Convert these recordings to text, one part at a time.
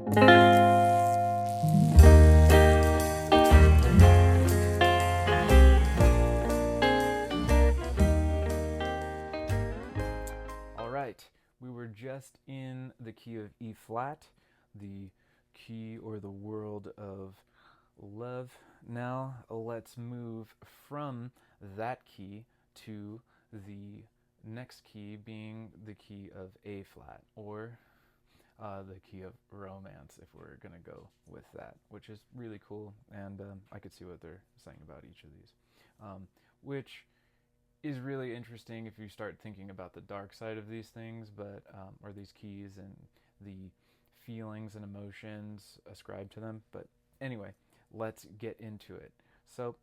All right, we were just in the key of E flat, the key or the world of love. Now let's move from that key to the next key being the key of A flat, or the key of romance, if we're going to go with that, which is really cool. And I could see what they're saying about each of these, which is really interesting if you start thinking about the dark side of these things, but or these keys and the feelings and emotions ascribed to them. But anyway, let's get into it. So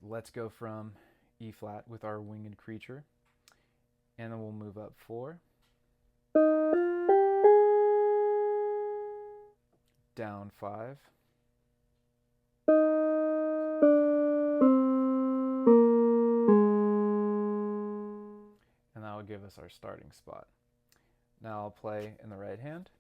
let's go from E flat with our winged creature, and then we'll move up 4, down 5, and that will give us our starting spot. Now I'll play in the right hand.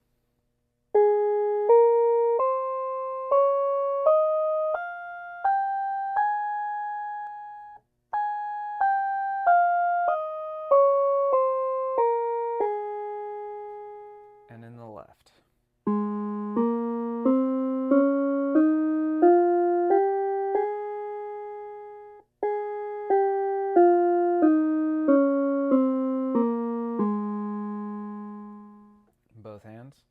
And in the left. Both hands.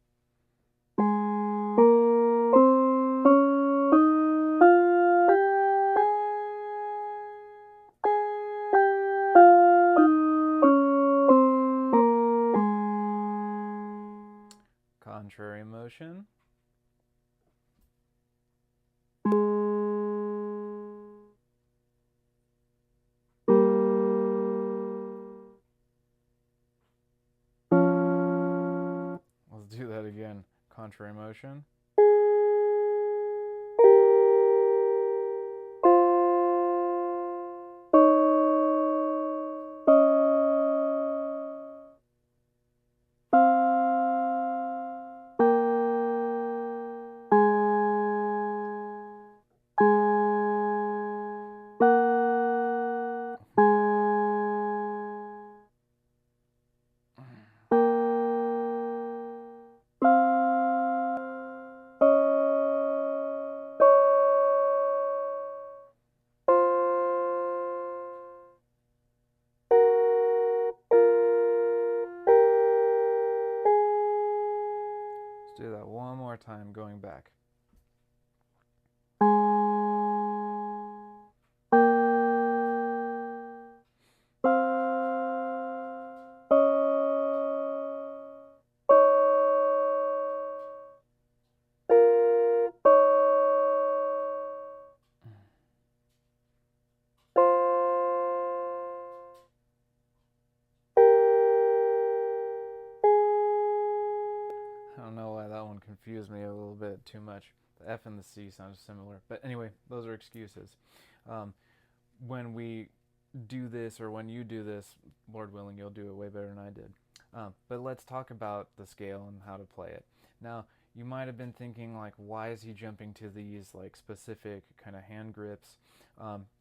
Contrary motion. Let's do that again. Contrary motion. Let's do that one more time, going back. I don't know why that one confused me a little bit too much. The F and the C sound similar. But anyway, those are excuses. When we do this, or when you do this, Lord willing, you'll do it way better than I did. But let's talk about the scale and how to play it. Now, you might have been thinking, like, why is he jumping to these like specific kind of hand grips?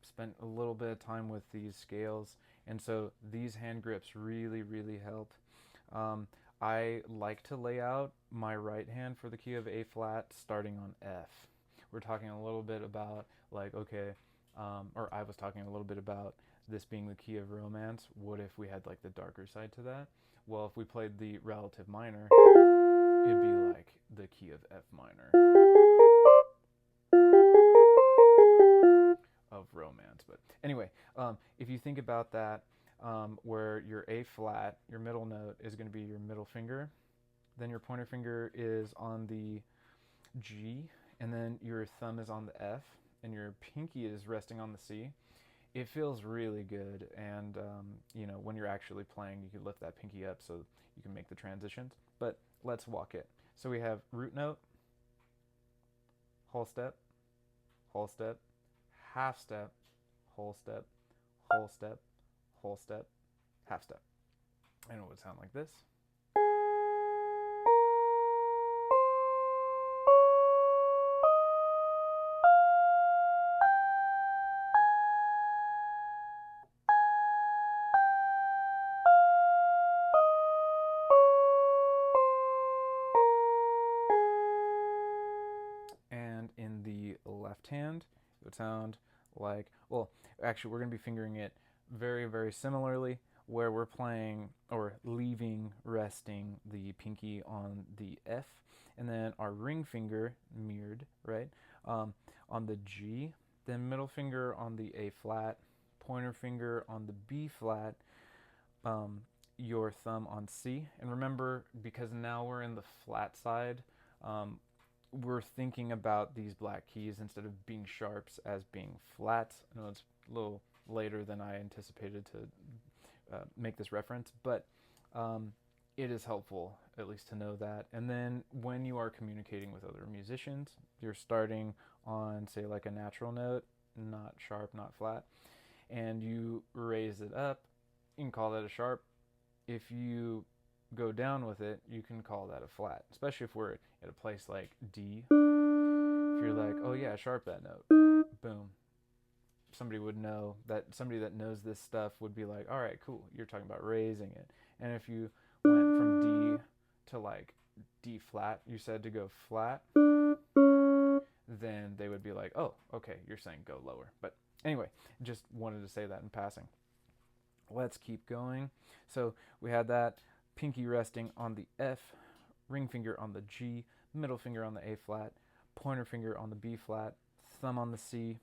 Spent a little bit of time with these scales, and so these hand grips really, really help. I like to lay out my right hand for the key of A flat starting on F. We're talking a little bit about, like, okay, or I was talking a little bit about this being the key of romance. What if we had like the darker side to that? Well, if we played the relative minor, it'd be like the key of F minor of romance. But anyway, if you think about that, where your A flat, your middle note, is going to be your middle finger, then your pointer finger is on the G, and then your thumb is on the F, and your pinky is resting on the C. It feels really good, and you know, when you're actually playing, you can lift that pinky up so you can make the transitions. But let's walk it. So we have root note, whole step, half step, whole step, whole step, whole step, half step. And it would sound like this. left hand, it would sound like, well, actually, we're going to be fingering it very, very similarly, where we're playing or leaving resting the pinky on the F, and then our ring finger mirrored, right, on the G, then middle finger on the A flat, pointer finger on the B flat, your thumb on C. And remember, because now we're in the flat side, we're thinking about these black keys instead of being sharps as being flats. I know it's a little later than I anticipated to make this reference, but it is helpful at least to know that. And then when you are communicating with other musicians, you're starting on, say, like a natural note, not sharp, not flat, and you raise it up, you can call that a sharp. If you go down with it, you can call that a flat, especially if we're at a place like D. If you're like, oh yeah, sharp that note, boom. Somebody would know that, somebody that knows this stuff would be like, all right, cool, you're talking about raising it. And if you went from D to like D flat, you said to go flat, then they would be like, oh, okay, you're saying go lower. But anyway, just wanted to say that in passing. Let's keep going. So we had that pinky resting on the F, ring finger on the G, middle finger on the A flat, pointer finger on the B flat, thumb on the C,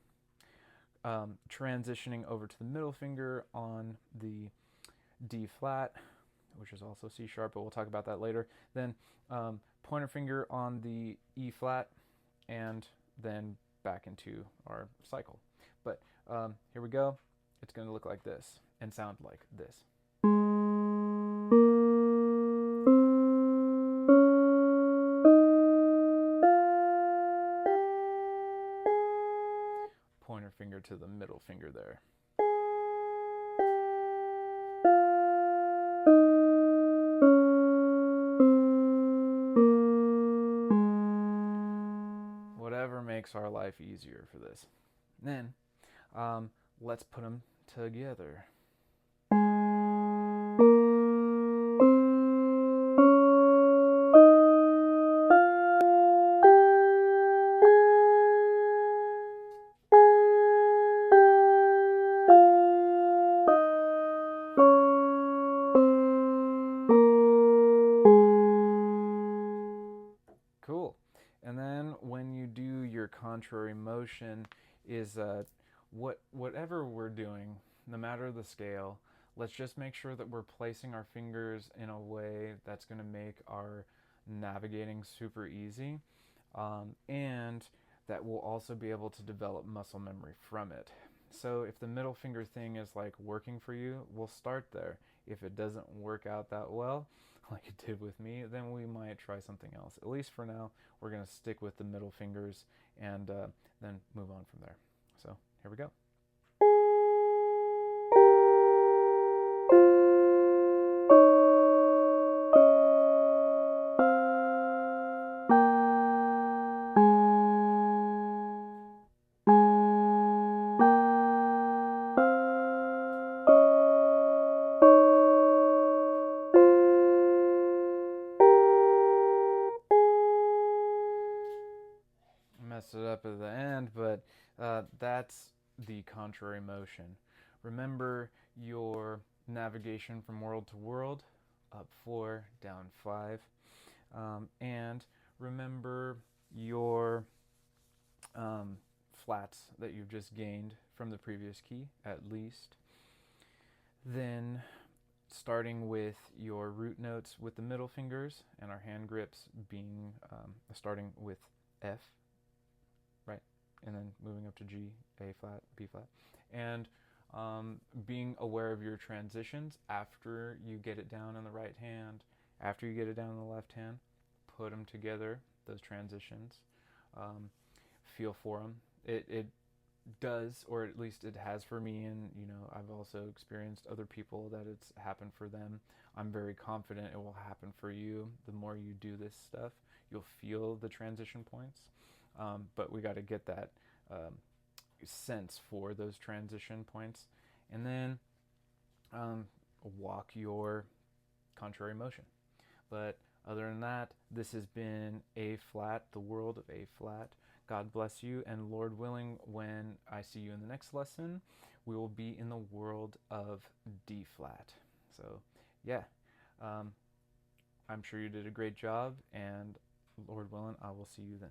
transitioning over to the middle finger on the D flat, which is also C sharp, but we'll talk about that later. Then pointer finger on the E flat, and then back into our cycle. But here we go. It's going to look like this and sound like this. Pointer finger to the middle finger there. Whatever makes our life easier for this. Then let's put them together. Cool. And then when you do your contrary motion is whatever we're doing, no matter the scale, let's just make sure that we're placing our fingers in a way that's going to make our navigating super easy, and that we'll also be able to develop muscle memory from it. So if the middle finger thing is like working for you, we'll start there. If it doesn't work out that well, like it did with me, then we might try something else. At least for now, we're going to stick with the middle fingers and then move on from there. So here we go. Messed it up at the end, but that's the contrary motion. Remember your navigation from world to world, up 4, down 5, and remember your flats that you've just gained from the previous key, at least. Then starting with your root notes with the middle fingers, and our hand grips being starting with F, right, and then moving up to G, A flat, B flat, and being aware of your transitions after you get it down in the right hand, after you get it down in the left hand, put them together, those transitions, feel for them. It does, or at least it has for me, and I've also experienced other people that it's happened for them. I'm very confident it will happen for you. The more you do this stuff, you'll feel the transition points, but we got to get that sense for those transition points, and then walk your contrary motion. But other than that, this has been A flat, the world of A flat. God bless you, and Lord willing, when I see you in the next lesson, we will be in the world of D flat. So, yeah, I'm sure you did a great job, and Lord willing, I will see you then.